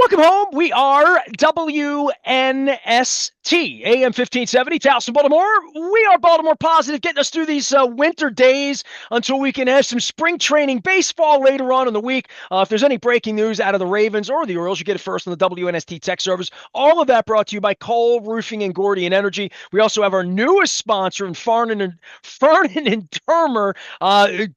Welcome home. We are WNST, AM 1570, Towson, Baltimore. We are Baltimore positive, getting us through these winter days until we can have some spring training baseball later on in the week. If there's any breaking news out of the Ravens or the Orioles, you get it first on the WNST tech service. All of that brought to you by Cole Roofing and Gordian Energy. We also have our newest sponsor in Farnan and Termer,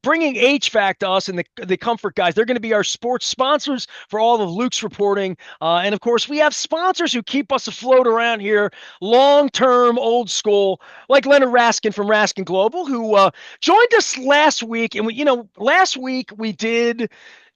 bringing HVAC to us and the Comfort guys. They're going to be our sports sponsors for all of Luke's reporting. And of course, we have sponsors who keep us afloat around here, long-term, old school, like Leonard Raskin from Raskin Global, who joined us last week. And last week we did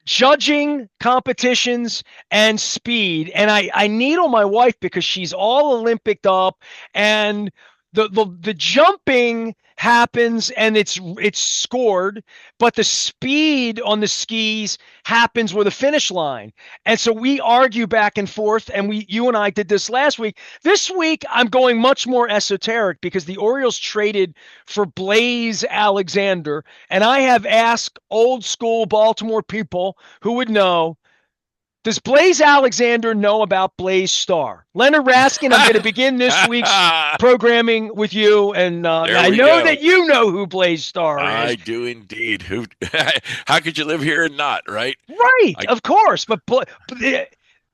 judging competitions and speed. And I needle my wife because she's all Olympic up, and the jumping happens and it's scored, but the speed on the skis happens with a finish line. And so we argue back and forth, and you and I did this last week. This week I'm going much more esoteric because the Orioles traded for Blaze Alexander, and I have asked old school Baltimore people who would know, does Blaze Alexander know about Blaze Starr? Leonard Raskin, I'm going to begin this week's programming with you, and I know that you know who Blaze Starr is. I do indeed. How could you live here and not, right? Right, of course. But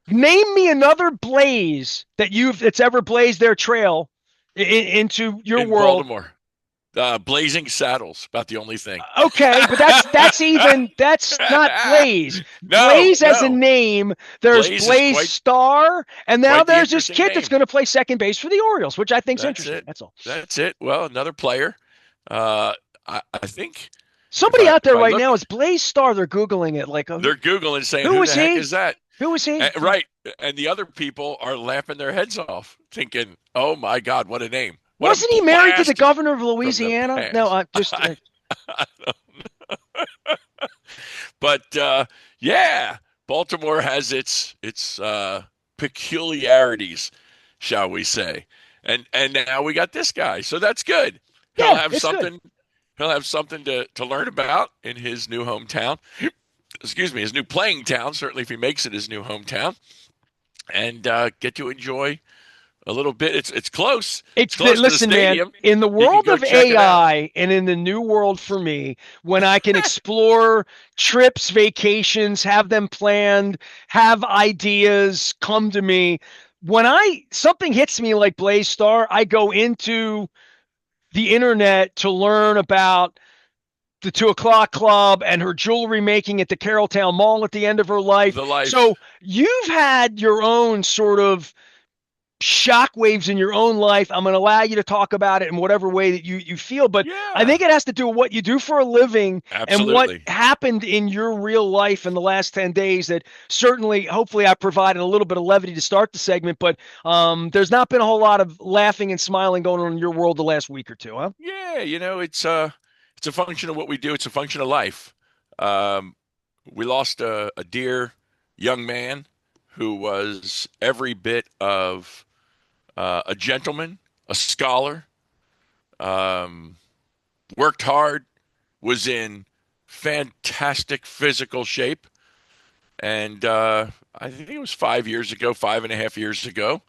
name me another Blaze that's ever blazed their trail into your in world. Baltimore. Blazing Saddles, about the only thing. Okay, but that's not Blaze. No, Blaze as a name. There's Blaze Starr, and now there's this kid that's going to play second base for the Orioles, which I think is interesting. That's all. That's it. Well, another player. I think somebody out there right now is Blaze Starr. They're Googling it. They're Googling saying, who the heck is that? Who is he? Right. And the other people are laughing their heads off, thinking, oh, my God, what a name. Wasn't he married to the governor of Louisiana? No, I don't know. But yeah, Baltimore has its peculiarities, shall we say? And now we got this guy, so that's good. He'll have something. Good. He'll have something to learn about in his new hometown. Excuse me, his new playing town. Certainly, if he makes it his new hometown, and get to enjoy a little bit. It's close. It's close. Listen, man, in the world of AI and in the new world for me, when I can explore trips, vacations, have them planned, have ideas come to me, when something hits me like Blaze Starr, I go into the internet to learn about the 2 o'clock club and her jewelry making at the Carrolltown Mall at the end of her life. So you've had your own sort of shockwaves in your own life. I'm going to allow you to talk about it in whatever way that you feel, but yeah. I think it has to do with what you do for a living. Absolutely. And what happened in your real life in the last 10 days that certainly, hopefully I provided a little bit of levity to start the segment, but there's not been a whole lot of laughing and smiling going on in your world the last week or two, huh? Yeah, it's a function of what we do. It's a function of life. We lost a dear young man who was every bit of a gentleman, a scholar, worked hard, was in fantastic physical shape. And I think it was 5.5 years ago,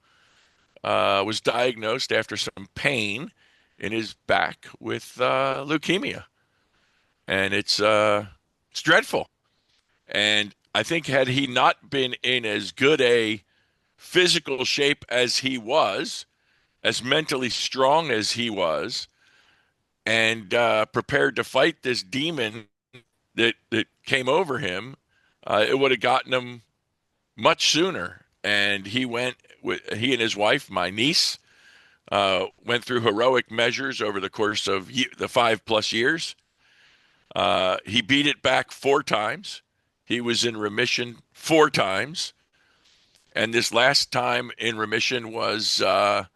was diagnosed after some pain in his back with leukemia. And it's dreadful. And I think had he not been in as good a physical shape as he was, as mentally strong as he was, and prepared to fight this demon that came over him, it would have gotten him much sooner. And he and his wife, my niece, went through heroic measures over the course of the 5+ years. He beat it back 4 times. He was in remission 4 times. And this last time in remission was a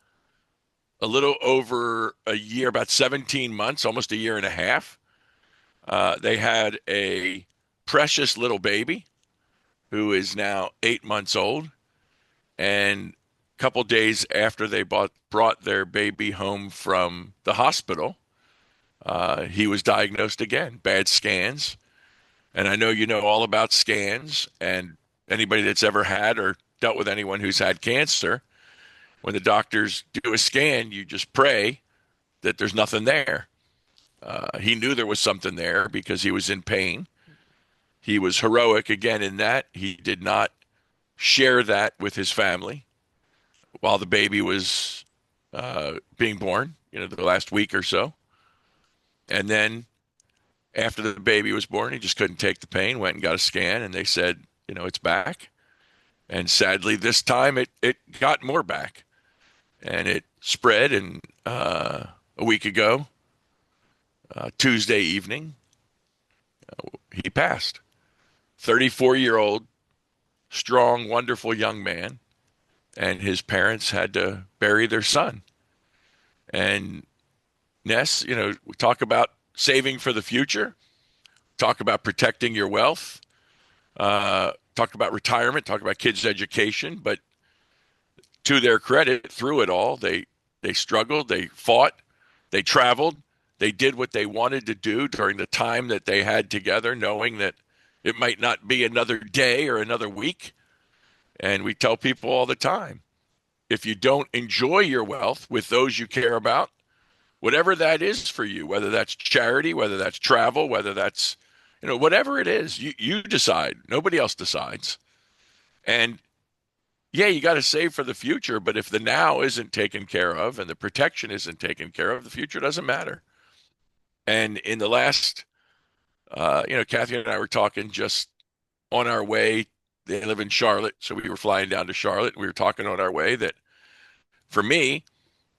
little over a year, about 17 months, almost a year and a half. They had a precious little baby who is now 8 months old. And a couple days after they brought their baby home from the hospital, he was diagnosed again, bad scans. And I know you know all about scans, and anybody that's ever had or dealt with anyone who's had cancer. When the doctors do a scan, you just pray that there's nothing there. He knew there was something there because he was in pain. He was heroic again in that he did not share that with his family while the baby was being born, the last week or so. And then after the baby was born, he just couldn't take the pain, went and got a scan, and they said, it's back. And sadly, this time it got more back. And it spread, and a week ago, Tuesday evening, he passed. 34-year-old, strong, wonderful young man, and his parents had to bury their son. And Ness, we talk about saving for the future, talk about protecting your wealth, talk about retirement, talk about kids' education, but to their credit, through it all, they struggled, they fought, they traveled, they did what they wanted to do during the time that they had together, knowing that it might not be another day or another week. And we tell people all the time, if you don't enjoy your wealth with those you care about, whatever that is for you, whether that's charity, whether that's travel, whether that's, whatever it is, you decide. Nobody else decides. And yeah, you got to save for the future, but if the now isn't taken care of and the protection isn't taken care of, the future doesn't matter. And in the last, Kathy and I were talking just on our way. They live in Charlotte, so we were flying down to Charlotte. We were talking on our way that for me,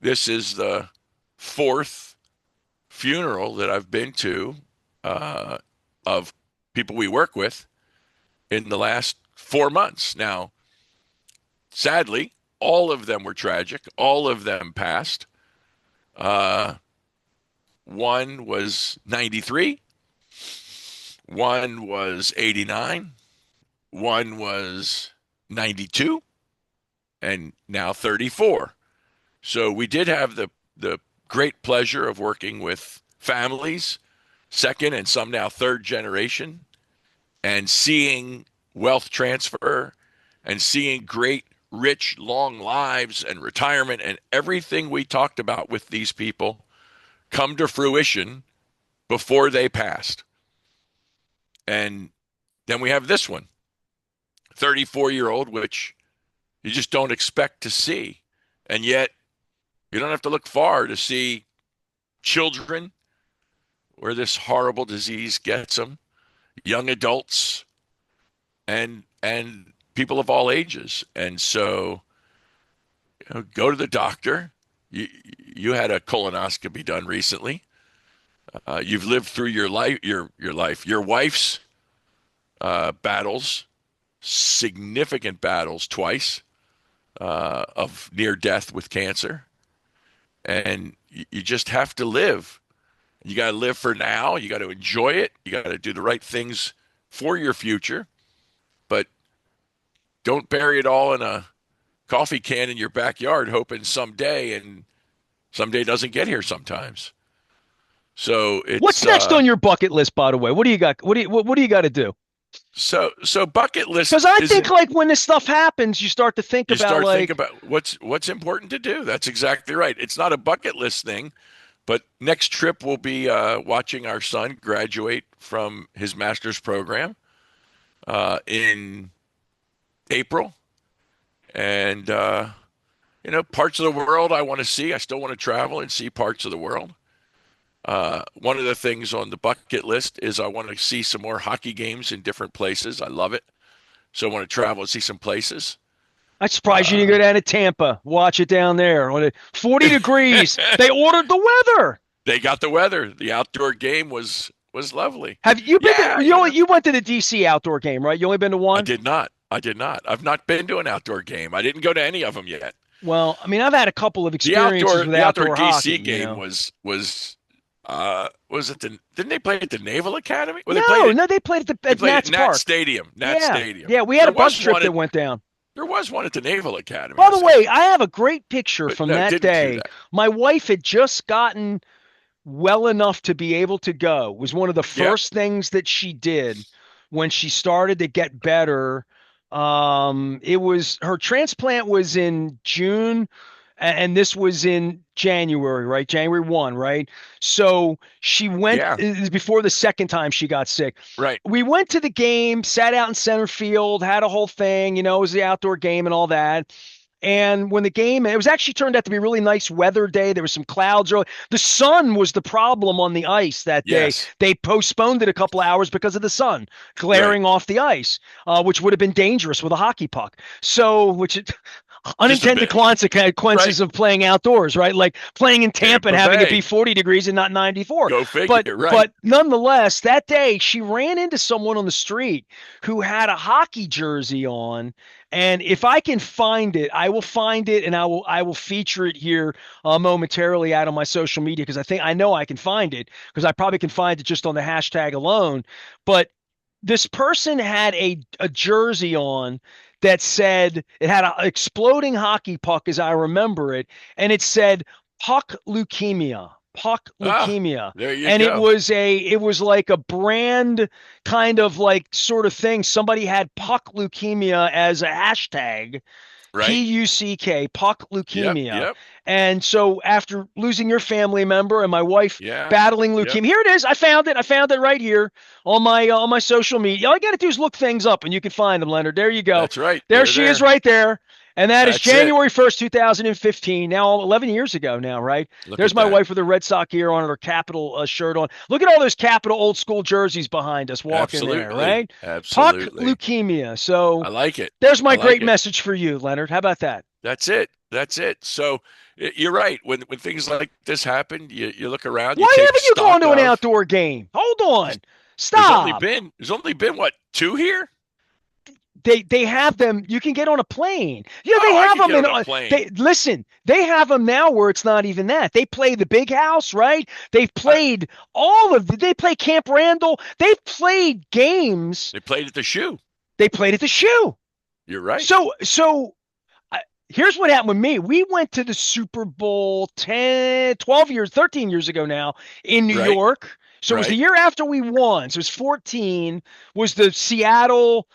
this is the fourth funeral that I've been to of people we work with in the last 4 months. Now, sadly, all of them were tragic. All of them passed. One was 93. One was 89. One was 92. And now 34. So we did have the great pleasure of working with families, second and some now third generation, and seeing wealth transfer and seeing great, rich, long lives and retirement and everything we talked about with these people come to fruition before they passed. And then we have this one, 34-year-old, which you just don't expect to see. And yet you don't have to look far to see children where this horrible disease gets them, young adults, and people of all ages. And so, go to the doctor. You had a colonoscopy done recently. You've lived through your life, your wife's battles, significant battles twice of near death with cancer. And you just have to live. You got to live for now. You got to enjoy it. You got to do the right things for your future. But don't bury it all in a coffee can in your backyard, hoping someday, and someday doesn't get here sometimes. So it's what's next on your bucket list, by the way? What do you got? What do you got to do? So bucket list. Because I think like when this stuff happens, you start to think about what's important to do. That's exactly right. It's not a bucket list thing, but next trip we'll be watching our son graduate from his master's program in April. And, parts of the world I want to see. I still want to travel and see parts of the world. One of the things on the bucket list is I want to see some more hockey games in different places. I love it. So I want to travel and see some places. I'm surprised you didn't go down to Tampa. Watch it down there. 40 degrees. They ordered the weather. They got the weather. The outdoor game was lovely. Have you been you went to the DC outdoor game, right? You only been to one? I did not. I've not been to an outdoor game. I didn't go to any of them yet. Well, I mean, I've had a couple of experiences with outdoor hockey. DC game was it didn't they play at the Naval Academy? They played at Nats Park. Nats Stadium. Stadium. Yeah, we had a bus trip that went down. There was one at the Naval Academy. By the way, I have a great picture from that day. My wife had just gotten well enough to be able to go. It was one of the first things that she did when she started to get better It was her transplant was in June, and this was in January, right? January 1, right? So she went Yeah. before the second time she got sick. Right. We went to the game, sat out in center field, had a whole thing, it was the outdoor game and all that. And when the game, it was actually turned out to be a really nice weather day. There was some clouds early. The sun was the problem on the ice that day. Yes. They postponed it a couple of hours because of the sun Right. glaring off the ice, which would have been dangerous with a hockey puck. So, which it, Just a unintended bit. consequences Right. of playing outdoors, right? Like playing in Tampa and Tampa having it be Bay. 40 degrees and not 94. Go figure. Right. But nonetheless, that day she ran into someone on the street who had a hockey jersey on. And if I can find it, I will find it, and I will feature it here momentarily out on my social media, because I know I can find it, because I probably can find it just on the hashtag alone. But this person had a jersey on that said, it had an exploding hockey puck as I remember it, and it said puck leukemia. Puck Ah, leukemia. there you And go. it was like a brand kind of like sort of thing. Somebody had puck leukemia as a hashtag, Right. PUCK, puck Yep. leukemia. Yep. And so after losing your family member and my wife Yeah. battling Yep. leukemia, here it is. I found it. I found it right here on my social media. All you got to do is look things up and you can find them, Leonard. There you go. That's right. There They're she is there. right there. And that is That's it. January 1st, 2015. Now 11 years ago now, right? Look There's at my that. wife with her Red Sox gear on, her Capital shirt on. Look at all those Capital old school jerseys behind us walking there, Absolutely. right? Puck Absolutely. leukemia. So I like it. there's I my like great it. message for you, Leonard. How about that? That's it. That's it. So you're right. When things like this happen, you look around, you Why take haven't you gone stock to an of. outdoor game? Hold on. There's only Stop. been there's only been what, two here? They have them. You can get on a plane. They Oh, I have could them get in. on a plane. They listen. They have them now where it's not even that. They play the Big House, right? They've I, played all of. They play Camp Randall. They've played games. they played at the shoe. They played at the Shoe. You're right. So here's what happened with me. We went to the Super Bowl 10, 12 years, 13 years ago now in New Right. York. So it was the Right. year after we won. So it was 14, was the Seattle,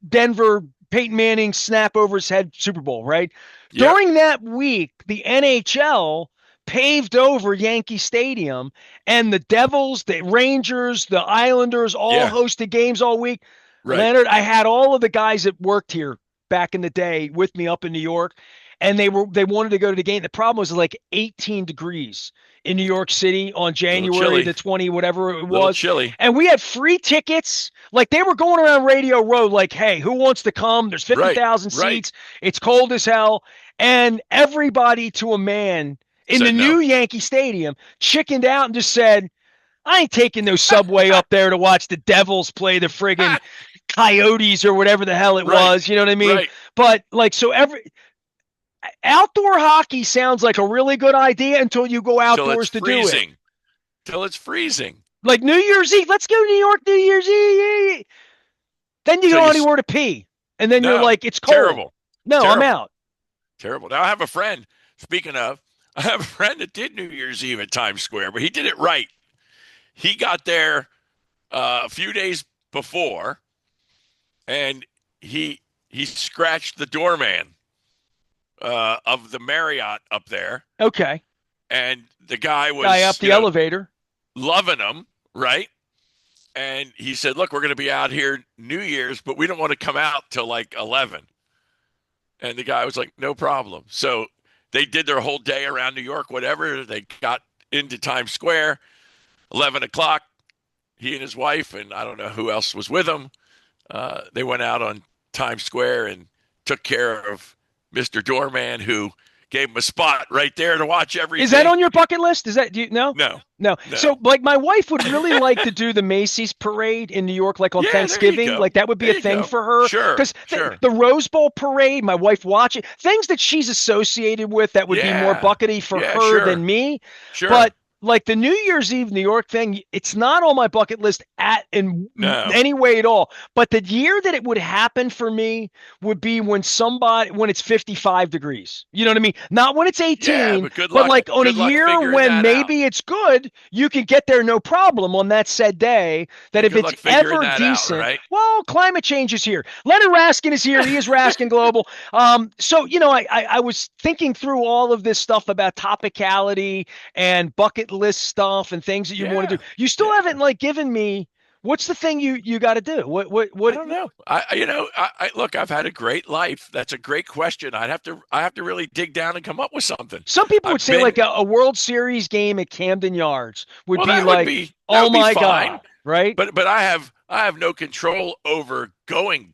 Denver, Peyton Manning snap over his head Super Bowl, right? Yep. During that week, the NHL paved over Yankee Stadium, and the Devils, the Rangers, the Islanders all Yeah. hosted games all week. Right. Leonard, I had all of the guys that worked here back in the day with me up in New York, and they wanted to go to the game. The problem was like 18 degrees in New York City on Little January chilly. the 20, whatever it Little was. chilly. And we had free tickets. Like they were going around Radio Row, like, hey, who wants to come? There's Right. 50,000 Right. seats. It's cold as hell. And everybody to a man in the Said new no. Yankee Stadium chickened out and just said, I ain't taking no subway up there to watch the Devils play the friggin' Coyotes or whatever the hell it Right. was. You know what I mean? Right. But like, so outdoor hockey sounds like a really good idea until you go Till it's outdoors to do it. freezing. Till it's freezing. Like New Year's Eve, let's go to New York New Year's Eve. Then you So don't you have anywhere to pee, and then you're no. like, it's cold. Terrible. No, I'm Terrible. out. Terrible. Now I have a friend. Speaking of, I have a friend that did New Year's Eve at Times Square, but he did it right. He got there a few days before, and he scratched the doorman of the Marriott up there, Okay, and the guy guy up was the elevator. loving him, right? And he said, "Look, we're going to be out here New Year's, but we don't want to come out till like 11." And the guy was like, "No problem." So they did their whole day around New York, whatever. They got into Times Square, 11 o'clock. He and his wife, and I don't know who else was with him. They went out on Times Square and took care of Mr. Doorman, who gave him a spot right there to watch Is that everything. on your bucket list? Is that do you no? No, No. no. So like my wife would really like to do the Macy's parade in New York, like on Yeah, there you Thanksgiving. go. Like that would be There a you thing go. for her. Sure, Because sure. the Rose Bowl parade, my wife watching things that she's associated with that would be more Yeah, buckety for yeah, her sure, than me. sure. But like the New Year's Eve New York thing, it's not on my bucket list in No. any way at all. But the year that it would happen for me would be when it's 55 degrees. You know what I mean? Not when it's Yeah, 18, but good but luck. like on a Good luck year figuring when that out. maybe it's good, you can get there no problem on that said day. Yeah, That if good it's luck figuring ever that out, decent, right? well, climate change is here. Leonard Raskin is here. He is Raskin Global. So I was thinking through all of this stuff about topicality and bucket list stuff and things that you want to Yeah. do. You still Yeah. haven't like given me what's the thing you got to do? I What? don't know. Look, I've had a great life. That's a great question. I have to really dig down and come up with something. Some people would I've say like been, a World Series game at Camden Yards would well, be like, that oh would be my fine. God, right? But I have no control over going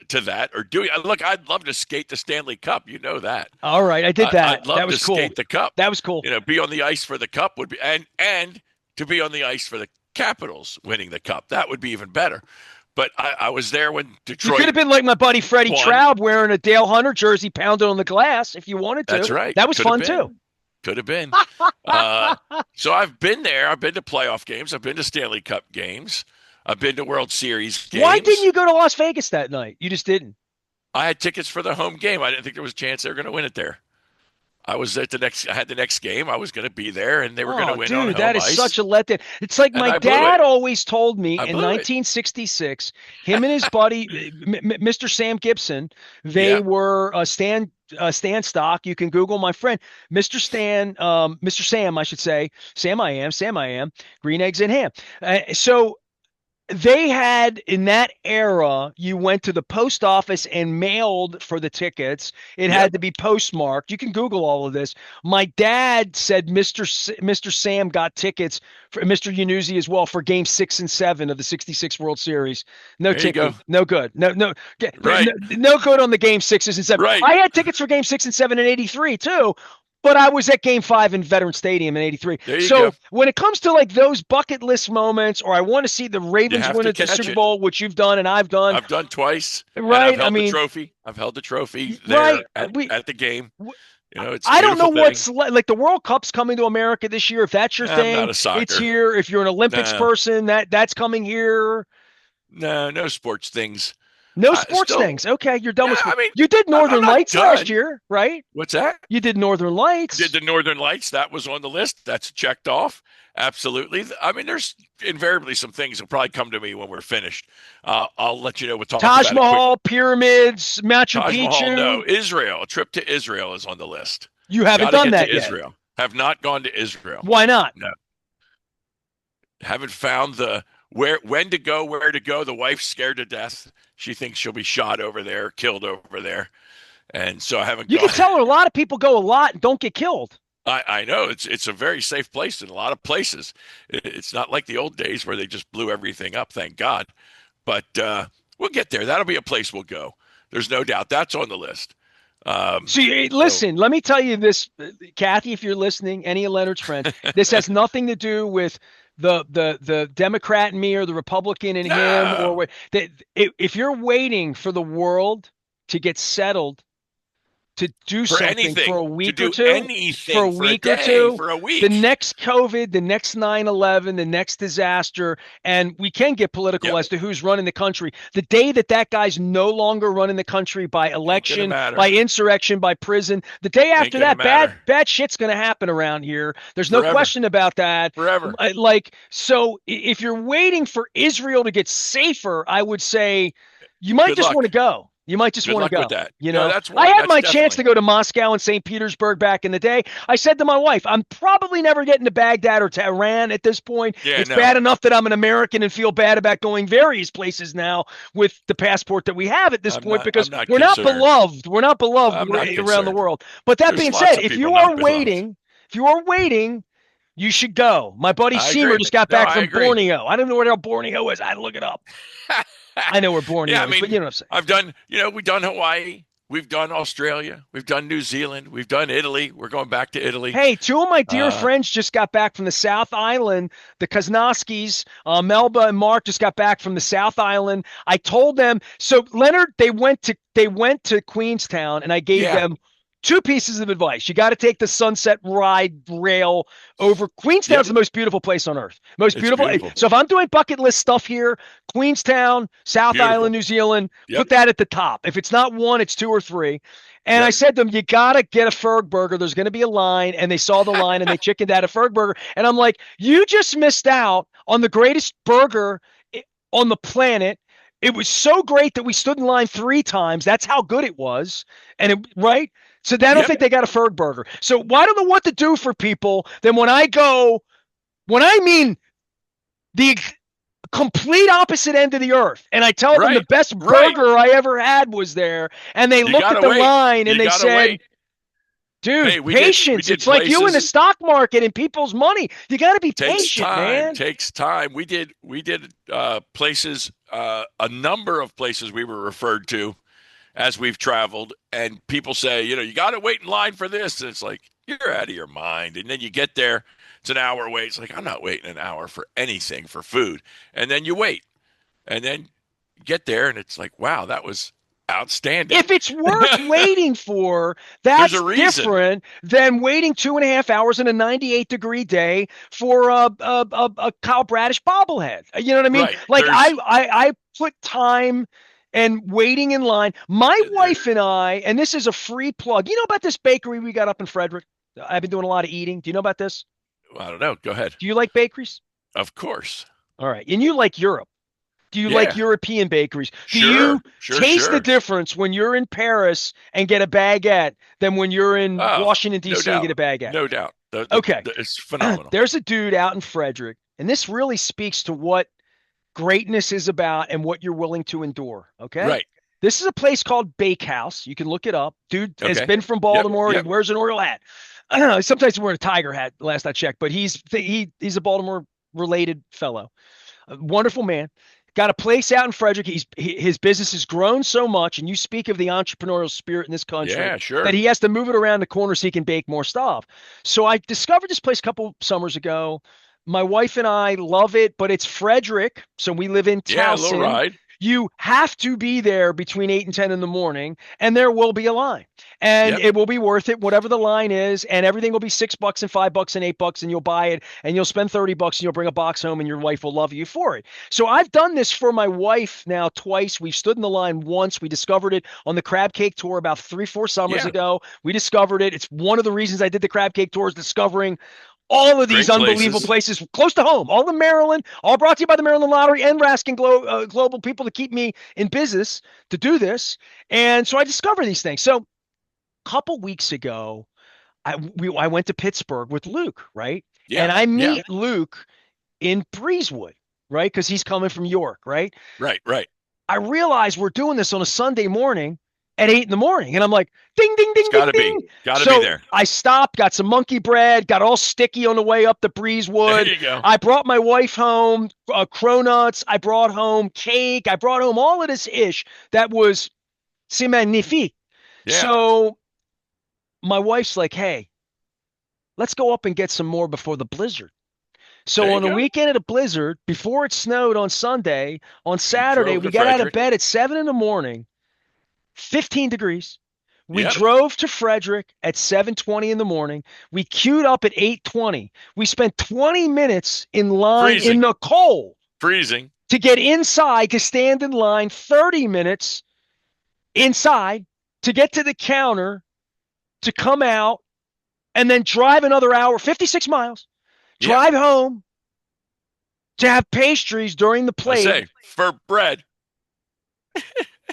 to that or doing. Look, I'd love to skate the Stanley Cup. You know that. All right, I did that. I'd That love to was cool. skate the cup. That was cool. Be on the ice for the cup would be, and to be on the ice for the Capitals winning the cup. That would be even better. But I was there when You could Detroit have been like my buddy Freddie won. Traub wearing a Dale Hunter jersey pounded on the glass if you wanted to. That's right. That was Could have fun too. been. Could have been. Uh, so I've been there. I've been to playoff games. I've been to Stanley Cup games. I've been to World Series Why didn't games. you go to Las Vegas that night? You just didn't. I had tickets for the home game. I didn't think there was a chance they were going to win it there. I was at the next. I had the next game. I was going to be there, and they were going to Oh, win on dude, home that is ice, such a letdown. It's like and my I blew it. dad always told me I in blew it. 1966, him and his buddy, Mr. Sam Gibson, they Yeah. were Stan Stock. You can Google my friend, Mr. Sam, I should say. Sam I am, green eggs and ham. So they had in that era, you went to the post office and mailed for the tickets. It Yep. had to be postmarked. You can Google all of this. My dad said Mr. Sam got tickets for Mr. Yanuzzi as well for game 6 and 7 of the 66 World Series. No There you go. ticket. No good. Right. No good on the game sixes and seven. Right. I had tickets for game 6 and 7 in 83 too. But I was at game 5 in Veteran Stadium in 83. There you So go. when it comes to like those bucket list moments, or I want to see the You Ravens have win to at the catch Super it. Bowl, which you've done and I've done, I've done twice, and I've right? I held the mean, trophy. I've held the trophy right. there at the game. It's a I don't know beautiful thing. what's like the World Cup's coming to America this year. If that's your I'm not thing, a it's soccer. here. If you're an Olympics No, person, that's coming here. no sports things. No sports Still, things. Okay, you're done with yeah. I sports. mean, You did I'm Northern not Lights last done. year, right? What's that? You did Northern Did Lights. the Northern Lights? That was on the list. That's checked off. Absolutely. I mean, there's invariably some things that'll probably come to me when we're finished. I'll let you know. We'll talk Taj about it quick. Mahal, pyramids, Machu Taj Mahal, Picchu. no. Israel. A trip to Israel is on the list. You haven't Got to done get that to yet. Israel. Have not gone to Israel. Why not? No. Haven't found the when to go, where to go. The wife's scared to death. She thinks she'll be shot over there, killed over there. And so I haven't You can gone. tell her a lot of people go a lot and don't get killed. I know it's a very safe place in a lot of places. It's not like the old days where they just blew everything up, thank God. But we'll get there. That'll be a place we'll go. There's no doubt that's on the list. Listen, let me tell you this, Kathy, if you're listening, any of Leonard's friends, this has nothing to do with the Democrat in me or the Republican in him or No, what. If you're waiting for the world to get settled to do for something for anything, a to week or do two, for a anything for a week or day, two, for a the week. next COVID, the next 9/11, the next disaster, and we can get political Yep, as to who's running the country. The day that that guy's no longer running the country by ain't gonna election, by matter. insurrection, by prison, the day Ain't after gonna that, bad matter. bad shit's going to happen around here. There's no Forever, question about that. forever. Like, so if you're waiting for Israel to get safer, I would say you might Good just want luck. to go. You might just Good want to luck with go. that. You No, know, that's I one. had That's my chance to definitely. go to Moscow and St. Petersburg back in the day. I said to my wife, I'm probably never getting to Baghdad or Tehran at this point. Yeah, It's no. bad enough that I'm an American and feel bad about going various places now with the passport that we have at this point I'm because not we're not concerned. beloved. We're not beloved I'm not around the concerned. world. But that There's being lots said, of people not beloved. if you are waiting, you should go. My buddy I Seymour agree. just got No, back I from agree. Borneo. I don't know where the hell Borneo is. I had to look it up. I know where Yeah, Borneo I is, but you mean, know what I'm saying. I've done, we've done Hawaii, we've done Australia, we've done New Zealand, we've done Italy. We're going back to Italy. Hey, two of my dear Uh, friends just got back from the South Island. The Koznowskis, Melba and Mark just got back from the South Island. I told them, so Leonard, they went to Queenstown, and I gave yeah, them two pieces of advice. You got to take the Sunset Ride rail over. Queenstown's Yep. the most beautiful place on earth. Most It's beautiful. beautiful. So if I'm doing bucket list stuff here, Queenstown, South Island, Beautiful. New Zealand, Yep. put that at the top. If it's not one, it's two or three. And I Yep. said to them, you got to get a Ferg burger. There's going to be a line. And they saw the line and they chickened out a Ferg burger. And I'm like, you just missed out on the greatest burger on the planet. It was so great that we stood in line 3 times. That's how good it was. And it, right? So I don't Yep. think they got a Ferg burger. So I don't know what to do for people. Then when I mean the complete opposite end of the earth, and I tell them the Right. best Right. burger I ever had was there, and they You looked at gotta the wait. line and You they gotta said, wait. dude, Hey, we patience. did It's like you in the places. stock market and people's money. You got to be Takes patient, time. man. Takes time. We did places, a number of places we were referred to as we've traveled, and people say, you got to wait in line for this. And it's like, you're out of your mind. And then you get there, it's an hour wait. It's like, I'm not waiting an hour for anything for food. And then you wait, and then you get there, and it's like, wow, that was outstanding. If it's worth waiting for, There's a that's reason. different than waiting 2.5 hours in a 98-degree day for a Kyle Bradish bobblehead. You know what I mean? Right. Like I put time and waiting in line. My There, wife and I, and this is a free plug. You know about this bakery we got up in Frederick? I've been doing a lot of eating. Do you know about this? I don't know. Go ahead. Do you like bakeries? Of course. All right. And you like Europe. Do you like Yeah. European bakeries? Do you Sure. Sure. taste the Sure. difference when you're in Paris and get a baguette than when you're in Oh, Washington, no D.C. and get doubt. a baguette? No doubt. Okay. It's phenomenal. There's a dude out in Frederick, and this really speaks to what greatness is about and what you're willing to endure. Okay. Right. This is a place called Bakehouse. You can look it up. Dude has Okay. been from Yep. Baltimore. He Yep. wears an Oriole hat. I don't know. Sometimes he's wearing a tiger hat, last I checked, but he's a Baltimore related fellow. A wonderful man. Got a place out in Frederick. His business has grown so much, and you speak of the entrepreneurial spirit in this country Yeah. that Sure. he has to move it around the corner so he can bake more stuff. So I discovered this place a couple summers ago. My wife and I love it, but it's Frederick, so we live in Yeah. A little Towson. ride. You have to be there between 8 and 10 in the morning, and there will be a line. And Yep. it will be worth it, whatever the line is, and everything will be $6 and $5 and $8, and you'll buy it, and you'll spend $30 and you'll bring a box home, and your wife will love you for it. So I've done this for my wife now twice. We've stood in the line once. We discovered it on the crab cake tour about 3, 4 summers Yeah. ago. We discovered it. It's one of the reasons I did the crab cake tour is discovering all of these Great unbelievable places. places close to home, all in Maryland, all brought to you by the Maryland Lottery and Raskin Global people to keep me in business to do this. And so I discovered these things. So a couple weeks ago, I went to Pittsburgh with Luke, right? And Yeah. I Yeah. meet Luke in Breezewood, right? Because he's coming from York, right? Right. Right. I realize we're doing this on a Sunday morning at 8 in the morning. And I'm like, ding, ding, It's ding, ding, got to be. ding. Got to be So there. I stopped, got some monkey bread, got all sticky on the way up to There Breezewood. you go. I brought my wife home cronuts. I brought home cake. I brought home all of this ish that was c'est magnifique. Yeah. So my wife's like, hey, let's go up and get some more before the blizzard. So There you on the go. weekend of the blizzard, before it snowed on Sunday, on Saturday, drove we to got out of Frederick. bed at 7 in the morning, 15 degrees. We Yep. drove to Frederick at 7:20 in the morning. We queued up at 8:20. We spent 20 minutes in line in Freezing. the cold Freezing. to get inside to stand in line, 30 minutes inside to get to the counter to come out and then drive another hour, 56 miles, Yep. drive home to have pastries during the I plate. say for bread.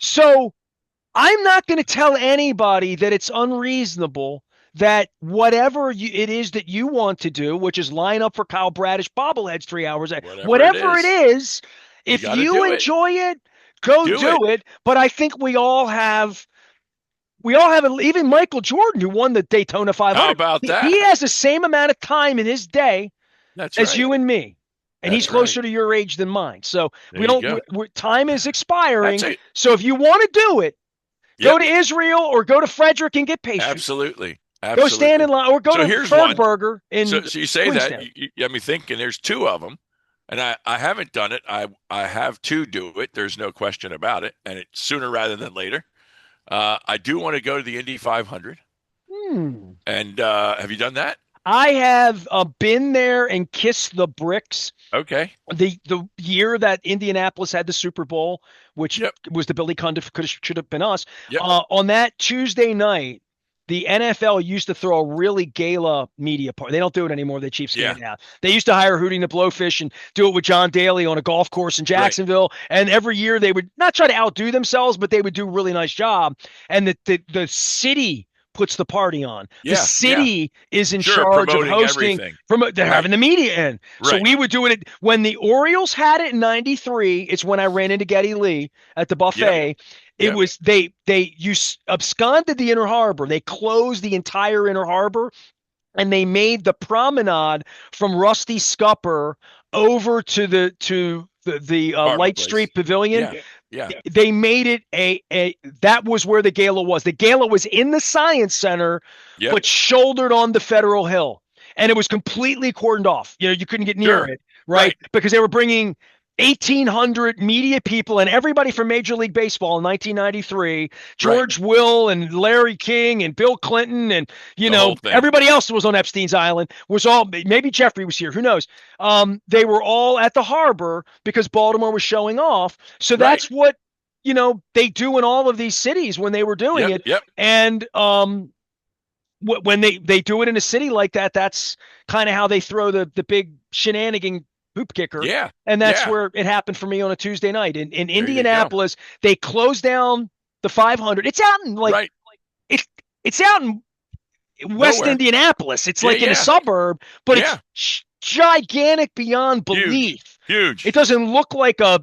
So I'm not going to tell anybody that it's unreasonable that whatever it is that you want to do, which is line up for Kyle Bradish bobbleheads 3 hours, whatever it is, if gotta you do it. enjoy it, go do it. But I think we all have, even Michael Jordan, who won the Daytona 500. How about he that? has the same amount of time in his day That's as right. you and me. And That's he's closer right. to your age than mine. So There you go. time is expiring. That's it. So if you want to do it, Yep. go to Israel or go to Frederick and get pastries. Absolutely. Go Absolutely. stand in line or go So to here's one. Fergburger in So you say that, Queenstown. you got me thinking there's two of them, and I haven't done it. I have to do it. There's no question about it, and it's sooner rather than later. I do want to go to the Indy 500. Hmm. And have you done that? I have been there and kissed the bricks Okay. the year that Indianapolis had the Super Bowl, which Yep. was the Billy Cundiff could should have been us. Yep. On that Tuesday night, the NFL used to throw a really gala media party. They don't do it anymore. They cheapskate Yeah. it out. They used to hire Hootie and the Blowfish and do it with John Daly on a golf course in Right. Jacksonville. And every year they would not try to outdo themselves, but they would do a really nice job. And the city puts the party on. The Yeah. Yeah. city is in Sure. charge of Promoting hosting. everything. They're Right. having the media in. So Right. we would do it when the Orioles had it in '93. It's when I ran into Geddy Lee at the Yep. buffet. It Yep. was they you absconded the Inner Harbor. They closed the entire Inner Harbor and they made the promenade from Rusty Scupper over to the Harbor Light Place. Street Pavilion. Yeah. Yeah. They made it a that was where the gala was. The gala was in the Science Center, Yep. but shouldered on the Federal Hill, and it was completely cordoned off. You couldn't get near Sure. it, right? Right. Because they were bringing 1,800 media people and everybody from Major League Baseball in 1993. Right. George Will and Larry King and Bill Clinton and The whole thing. everybody else that was on Epstein's Island was all, maybe Jeffrey was here, who knows. They were all at the harbor because Baltimore was showing off. So Right. that's what they do in all of these cities when they were doing Yep. it. Yep. And when they do it in a city like that, that's kind of how they throw the big shenanigan hoop kicker. Yeah. And that's Yeah. where it happened for me on a Tuesday night in There you go. Indianapolis. They closed down the 500. It's out in Right. it's it's out in West Nowhere. Indianapolis. It's Yeah. like in a Yeah. suburb, but Yeah. it's gigantic beyond Huge. belief. It Huge. doesn't look like a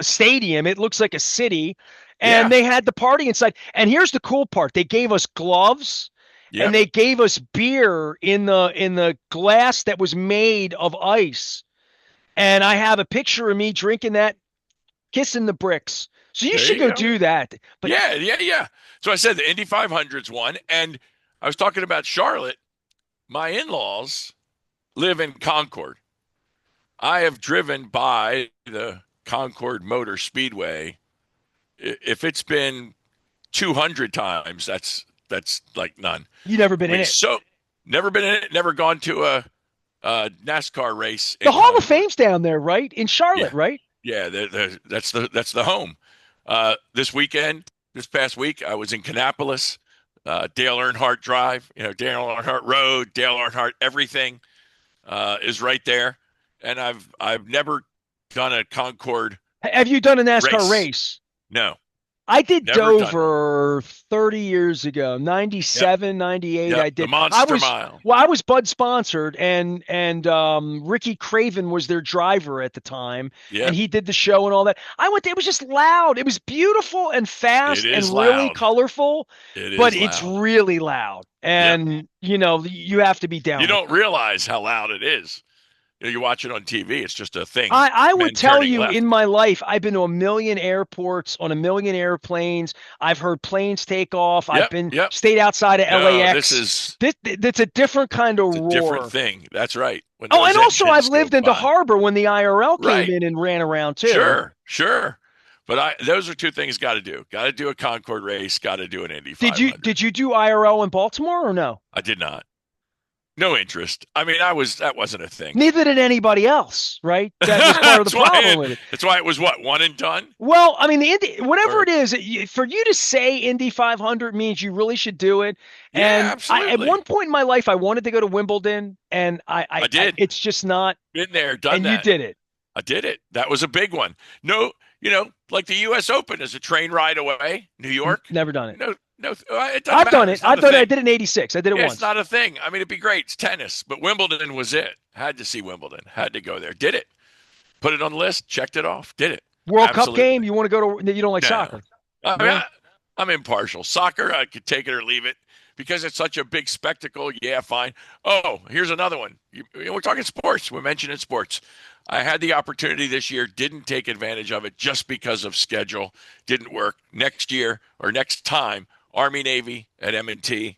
stadium. It looks like a city. And Yeah. they had the party inside. And here's the cool part. They gave us gloves and Yep. they gave us beer in the glass that was made of ice. And I have a picture of me drinking that, kissing the bricks. So you There should you go go. do that. But Yeah. Yeah. Yeah. So I said the Indy 500's one, and I was talking about Charlotte. My in-laws live in Concord. I have driven by the Concord Motor Speedway. If it's been 200 times, that's like none. you never been I in mean, it. so never been in it, never gone to a NASCAR race The in Hall of Concord. Fame's down there, right? In Charlotte, Yeah, right? yeah, that's the home. This past week, I was in Kannapolis, Dale Earnhardt Drive, Dale Earnhardt Road, Dale Earnhardt everything is right there, and I've never done a Concord Have you done a NASCAR race. race? No, I did never done one. Dover 30 years ago, Yep, 97, 98. yep, I the did. Monster Mile. I was Bud sponsored and Ricky Craven was their driver at the time and Yep, he did the show and all that. I went there, it was just loud. It was beautiful and it fast and is really loud. colorful, It but is it's loud. really loud. Yep. And you have to be down You with don't realize how loud it is. You watch it on TV, it's just a thing. I would Men tell turning you left. in my life, I've been to a million airports on a million airplanes. I've heard planes take off. I've Yep, been yep. stayed outside of No, LAX. this That's a different kind of is a roar. different thing. That's right. When Oh, those and also I've engines go lived in the by. harbor when the IRL came Right. in and ran around too. Sure, sure. But those are two things got to do. Got to do a Concord race. Got to do an Indy 500. Did you do IRL in Baltimore or no? I did not. No interest. I mean, that wasn't a thing. Neither did anybody else, right? That was part of the That's why problem with it. That's why it was what, one and done? Well, I mean, the Indy, whatever Or- it is, for you to say Indy 500 means you really should do it. Yeah, And at absolutely. one point in my life, I wanted to go to Wimbledon, and I did. it's just not. Been there, done And that. you did it. I did it. That was a big one. No, like the U.S. Open is a train ride away. New York. Never done it. No, it doesn't I've matter. done It's it. not I've a done it. I thing. did it in '86. I did it Yeah, once. it's not a thing. I mean, it'd be great. It's tennis, but Wimbledon was it. Had to see Wimbledon. Had to go there. Did it. Put it on the list. Checked it off. Did it. World Cup Absolutely. game. You want to go to? You don't like No. soccer? I mean, Yeah. I'm impartial. Soccer, I could take it or leave it because it's such a big spectacle. Yeah, fine. Oh, here's another one. We're talking sports. We're mentioning sports. I had the opportunity this year, didn't take advantage of it just because of schedule. Didn't work. Next year or next time, Army Navy at M&T.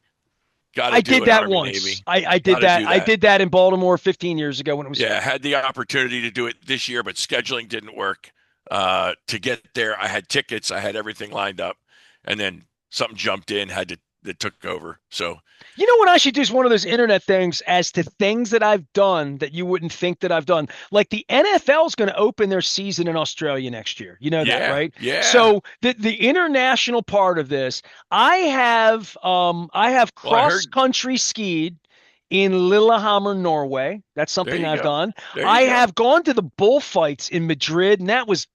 Got to I do did it, that Army once. Navy. I did Gotta that. do I that. did that in Baltimore 15 years ago when it was. Yeah, I had the opportunity to do it this year, but scheduling didn't work. To get there, I had tickets, I had everything lined up, and then something jumped in, had to that took over. So You know what I should do is one of those internet things as to things that I've done that you wouldn't think that I've done. Like the NFL is going to open their season in Australia next year. You know that, yeah, right? yeah. So the international part of this, I have Well, I cross heard. country skied in Lillehammer, Norway. That's There something you I've go. done. There you I go. have gone to the bullfights in Madrid, and that was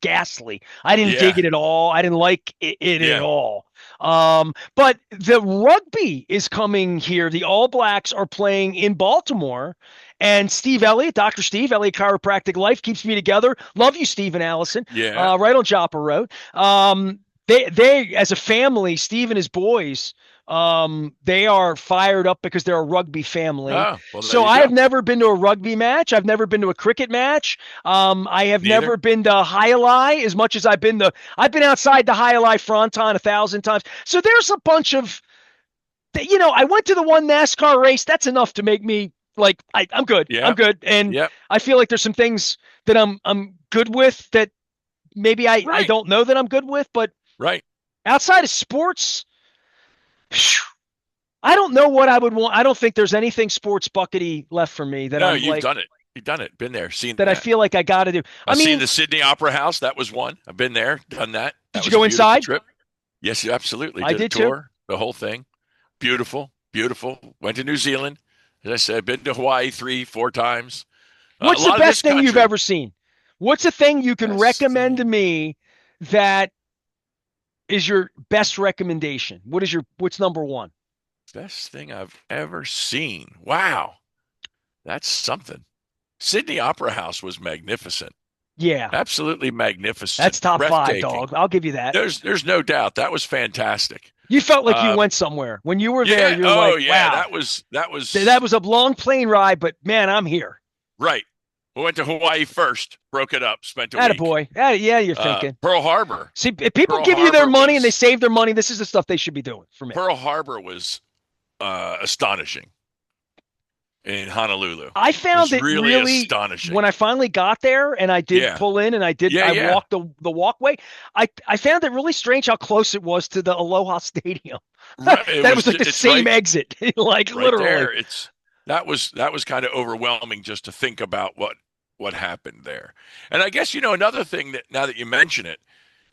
ghastly. I didn't dig Yeah, it at all. I didn't like it at yeah, all. But the rugby is coming here. The All Blacks are playing in Baltimore, and Steve Elliott, Dr. Steve Elliott, Chiropractic Life, keeps me together. Love you, Steve and Allison. yeah. Right on Joppa Road. They as a family, Steve and his boys, they are fired up because they're a rugby family. Oh, well, there So you I have go. never been to a rugby match. I've never been to a cricket match. I have Neither. never been to Highlight as much as I've been outside the Highlight Fronton 1,000 times. So there's a bunch of, I went to the one NASCAR race. That's enough to make me like, I'm good. I'm Yep, good. And yep. I feel like there's some things that I'm good with that maybe I Right, don't know that I'm good with, but right. outside of sports, I don't know what I would want. I don't think there's anything sports buckety left for me that No, I'm you've like, done it. You've done it. Been there, seen that I that. feel like I got to do. I I've seen mean, the Sydney Opera House. That was one. I've been there, done that. did That you was a go beautiful inside? trip. Yes, you absolutely I did a did too. tour, the whole thing. Beautiful, beautiful. Went to New Zealand. As I said, been to Hawaii 3, 4 times. A What's the lot of this best thing you've country. ever seen? What's a thing you can Best recommend to thing, me that is your best recommendation? What's number one? best thing I've ever seen. Wow, that's something. Sydney Opera House was magnificent. Yeah, Absolutely that's magnificent, top five, breathtaking. dog. I'll give you that. There's no doubt that was fantastic. You felt like you Um, went somewhere. When you were there, yeah, you're oh like, yeah, wow, that that was was a long plane ride, but man, I'm here. right. We went to Hawaii first, broke it up, spent a week. Attaboy. Yeah, you're thinking. Pearl Harbor. See, if people Pearl give you their Harbor money and they was save their money, this is the stuff they should be doing for me. Pearl Harbor was astonishing in Honolulu. I It found was it really really astonishing. when I finally got there and I did Yeah, pull in and yeah, I yeah. walked the walkway. I found it really strange how close it was to the Aloha Stadium. Right, That it was like the it's same right exit, like right literally. there. It's that was kind of overwhelming just to think about what happened there. And I guess another thing that now that you mention it,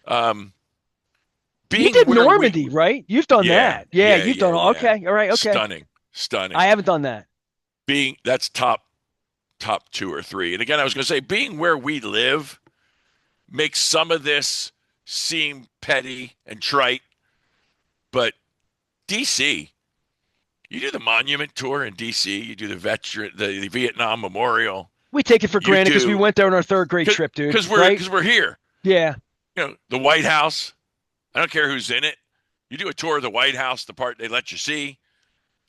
um, You being did where we Normandy, right? You've done yeah, that. Yeah, yeah, you've yeah, done yeah. okay. All right, okay. Stunning, stunning. I haven't done that. Being that's top two or three. And again, I was going to say being where we live makes some of this seem petty and trite, but DC, you do the monument tour in DC, you do the Vietnam Memorial, We take it for you granted because we do went there on our third grade trip, dude. because we're Right? because we're here. Yeah. The White House. I don't care who's in it. You do a tour of the White House, the part they let you see,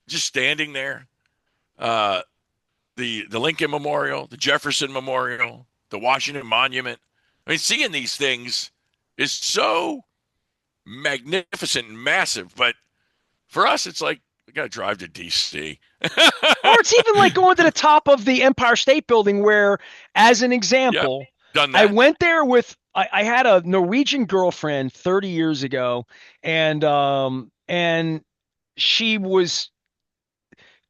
just standing there. Uh, the Lincoln Memorial, the Jefferson Memorial, the Washington Monument. I mean, seeing these things is so magnificent and massive, but for us, it's like we got to drive to DC. Or it's even like going to the top of the Empire State Building, where, as an Yep, example, done I that. went there with I had a Norwegian girlfriend 30 years ago, and she was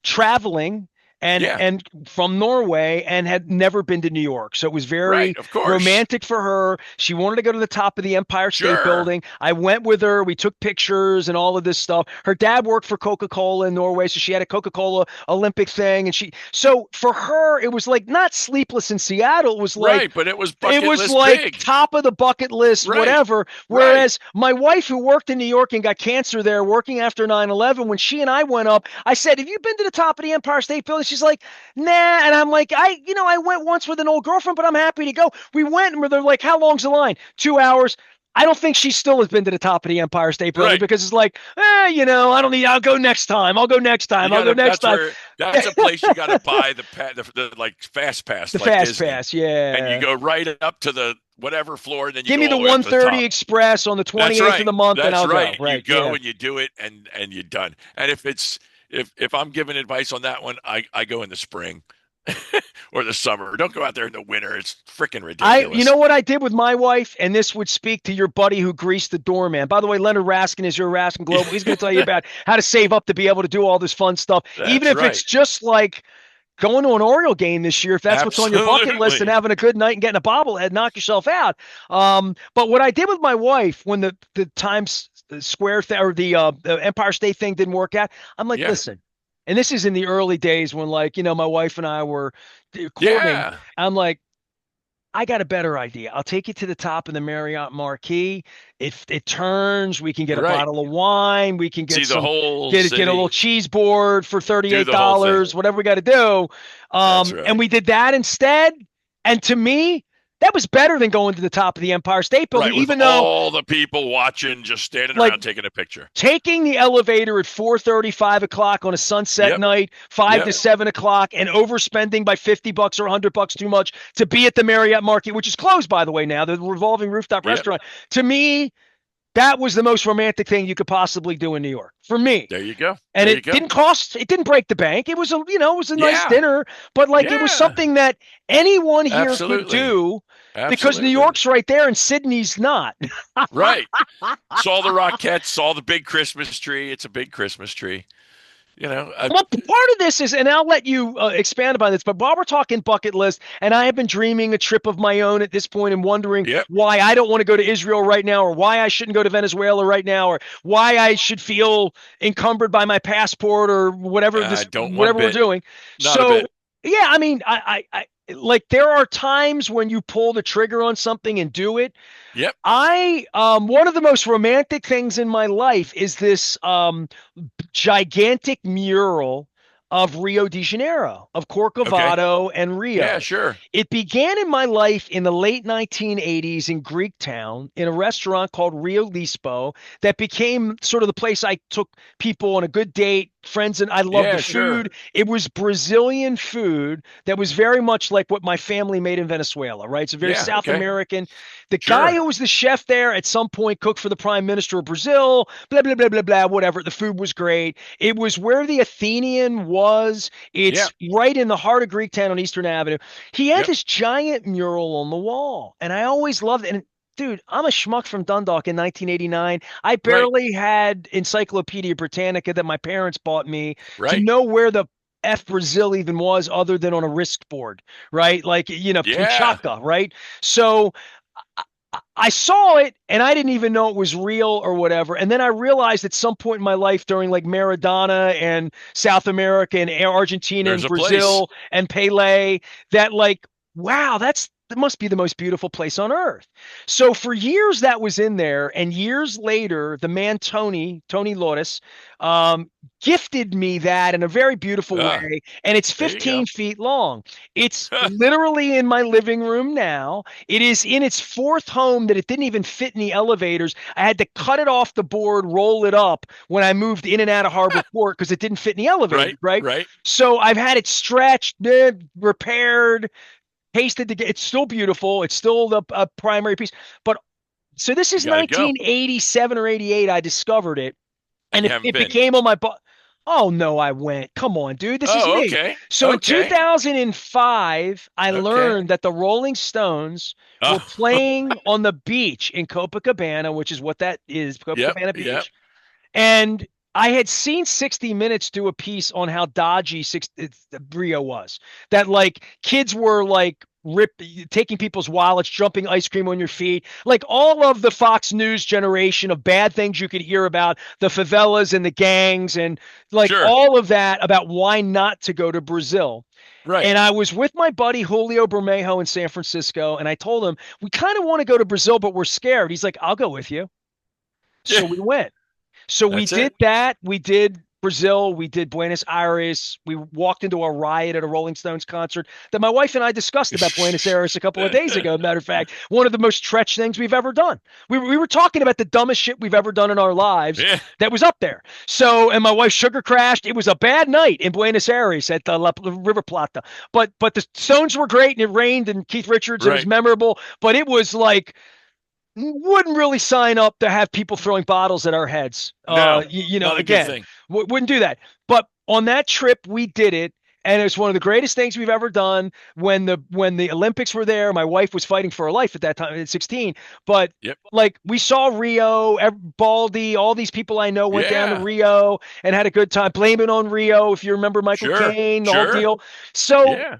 traveling Yeah, and from Norway and had never been to New York. So it was right. very Of course. romantic for her. She wanted to go to the top of the Empire State Sure. Building. I went with her. We took pictures and all of this stuff. Her dad worked for Coca-Cola in Norway, so she had a Coca-Cola Olympic thing and so for her it was like not Sleepless in Seattle. Right, but it was It bucket was list like big. top of the bucket list, Right, whatever. right. Whereas my wife, who worked in New York and got cancer there, working after 9/11, when she and I went up, I said, "Have you been to the top of the Empire State Building?" She's like, "Nah." And I'm like, I went once with an old girlfriend, but I'm happy to go. We went and they're like, "How long's the line?" 2 hours. I don't think she still has been to the top of the Empire State Building Right. because it's like, I don't need. I'll go next time. I'll go next You time. I'll go gotta. next time. That's a place you gotta buy the like fast pass The like fast Disney, pass, and you yeah. go right up to the whatever floor, and then you Give go me all the the way up to the 1:30 top. express on the That's 28th of right. the month, and That's I'll go. right. You Right, go yeah. and you do it, and you're done. And if I'm giving advice on that one, I go in the spring. or the summer. Don't go out there in the winter. It's freaking You ridiculous. know what I did with my wife, and this would speak to your buddy who greased the doorman. By the way, Leonard Raskin is your Raskin Global. He's going to tell you about how to save up to be able to do all this fun stuff, even That's if right. it's just like going to an Oriole game this year, if that's what's on your bucket list, and Absolutely. having a good night and getting a bobblehead, knock yourself out. But what I did with my wife when the Times Square or the Empire State thing didn't work out, I'm like, Yeah. listen. And this is in the early days when, like, my wife and I were courting. Yeah. I'm like, I got a better idea. I'll take you to the top of the Marriott Marquis. If it turns, we can get a Right. bottle of wine. We can See the whole get a little city. cheese board for Do $38, the whole thing. whatever we got to do. That's And right. we did that instead. And to me, that was better than going to the top of the Empire State Building, Right. With even though, all the people watching, just standing like, around taking a picture. taking the elevator at 4:30, 5 o'clock on a sunset Yep. night, 5 to Yep. 7 o'clock, and overspending by $50 or $100 too much to be at the Marriott Marquis, which is closed, by the way, now, the revolving rooftop Yep. restaurant. To me, that was the most romantic thing you could possibly do in New York for me. There you go. And There you it go. didn't cost, it didn't break the bank. It was it was a nice Yeah. dinner, but like it was Yeah. something that anyone here could Absolutely. do because New Absolutely. York's right there and Sydney's not. Right. Saw the Rockettes, saw the big Christmas tree. It's a big Christmas tree. You know, Well, part of this is, and I'll let you expand upon this, but while we're talking bucket list, and I have been dreaming a trip of my own at this point and wondering yep. why I don't want to go to Israel right now, or why I shouldn't go to Venezuela right now, or why I should feel encumbered by my passport or Don't one whatever we're bit. doing. Not a So, bit. yeah, I mean, I like there are times when you pull the trigger on something and do it. Yep. One of the most romantic things in my life is this gigantic mural of Rio de Janeiro, of Okay. Corcovado and Yeah, Rio. sure. It began in my life in the late 1980s in Greektown in a restaurant called Rio Lispo that became sort of the place I took people on a good date, friends, and I loved the Yeah, sure. food. It was Brazilian food that was very much like what my family made in Venezuela, right? It's a very Yeah, South okay. American. The guy Sure. who was the chef there at some point cooked for the prime minister of Brazil, blah, blah, blah, blah, blah, whatever. The food was great. It was where the Athenian was. Yeah. It's right in the heart of Greektown on Eastern Avenue. He had Yep. this giant mural on the wall, and I always loved it. And dude, I'm a schmuck from Dundalk in 1989. I Right. barely had Encyclopedia Britannica that my parents bought me to Right. know where the F Brazil even was other than on a risk board, right? Like, Yeah. Punchaka, right? So I saw it and I didn't even know it was real or whatever. And then I realized at some point in my life during like Maradona and South America and Argentina There's and a place. Brazil and Pele that like, wow, that must be the most beautiful place on earth. So for years that was in there, and years later, the man Tony Lotus, um, gifted me that in a very beautiful Ah, way, and it's there you 15 go. feet long. It's literally in my living room now. It is in its fourth home that it didn't even fit in the elevators. I had to cut it off the board, roll it up when I moved in and out of Harbor Court because it didn't fit in the elevator, Right. right? Right. So I've had it stretched, repaired, pasted together. It's still beautiful. It's still the primary piece. But so this You is got to go. 1987 or 88. I discovered it, And and you it, haven't it been. became on my. Oh no, I went. Come on, dude. This is Oh, me. okay. So in Okay. 2005, I Okay. learned that the Rolling Stones were Oh, playing on the beach in Copacabana, which is what that is, yep. Copacabana Yep. Beach. And I had seen 60 Minutes do a piece on how dodgy Rio was. That like kids were like taking people's wallets, jumping ice cream on your feet, like all of the Fox News generation of bad things you could hear about the favelas and the gangs and like Sure. all of that about why not to go to Brazil. Right. And I was with my buddy Julio Bermejo in San Francisco, and I told him we kind of want to go to Brazil, but we're scared. He's like, "I'll go with you." Yeah. So we went. So we That's did it. that. We did Brazil. We did Buenos Aires. We walked into a riot at a Rolling Stones concert that my wife and I discussed about Buenos Aires a couple of days ago. Matter of fact, one of the most stretch things we've ever done. We were talking about the dumbest shit we've ever done in our lives Yeah. that was up there. So, and my wife sugar crashed. It was a bad night in Buenos Aires at the River Plata. But the Stones were great and it rained and Keith Richards, it was Right. memorable. But it was like, wouldn't really sign up to have people throwing bottles at our heads. No. Not a good Again, thing. wouldn't do that. But on that trip, we did it. And it's one of the greatest things we've ever done. When the Olympics were there, my wife was fighting for her life at that time at 16. But Yep. like we saw Rio, Baldy, all these people I know went down to Yeah. Rio and had a good time. Blame it on Rio, if you remember Michael Sure. Caine, the whole Sure. deal. So Yeah.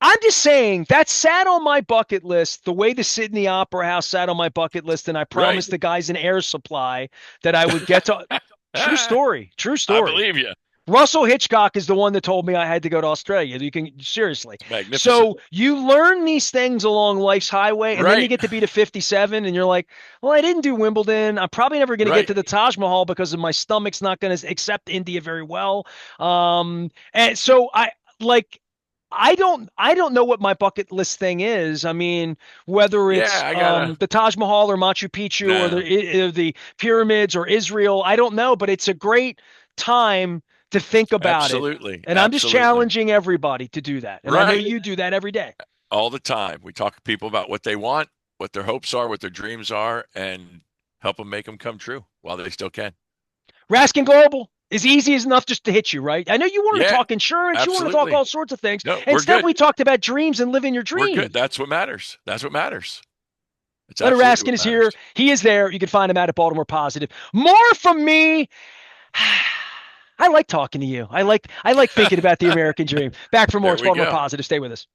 I'm just saying that sat on my bucket list the way the Sydney Opera House sat on my bucket list, and I Right. promised the guys in Air Supply that I would get to. True story. True I story. believe you. Russell Hitchcock is the one that told me I had to go to Australia. You can seriously. It's magnificent. So you learn these things along life's highway, and then you Right. get to be to 57, and you're like, well, I didn't do Wimbledon. I'm probably never going to get Right. to the Taj Mahal because of my stomach's not going to accept India very well. And so like. I don't know what my bucket list thing is. I mean, whether Yeah, it's I gotta. the Taj Mahal or Machu Picchu or Nah. the pyramids or Israel, I don't know, but it's a great time to think about it. Absolutely. And I'm just Absolutely. challenging everybody to do that. And I know Right. you do that every day. All the time. We talk to people about what they want, what their hopes are, what their dreams are, and help them make them come true while they still can. Raskin Global is easy as enough just to hit you, right? I know you wanted to Yeah, talk insurance, you want to talk absolutely. all sorts of things. No, we're Instead, good. we talked about dreams and living your We're good. dreams. That's what matters. That's what matters. It's Leonard absolutely Raskin what is matters. here. He is there. You can find him out at Baltimore Positive. More from me. I like talking to you. I like thinking about the American dream. Back for more. There It's we Baltimore go. Positive. Stay with us.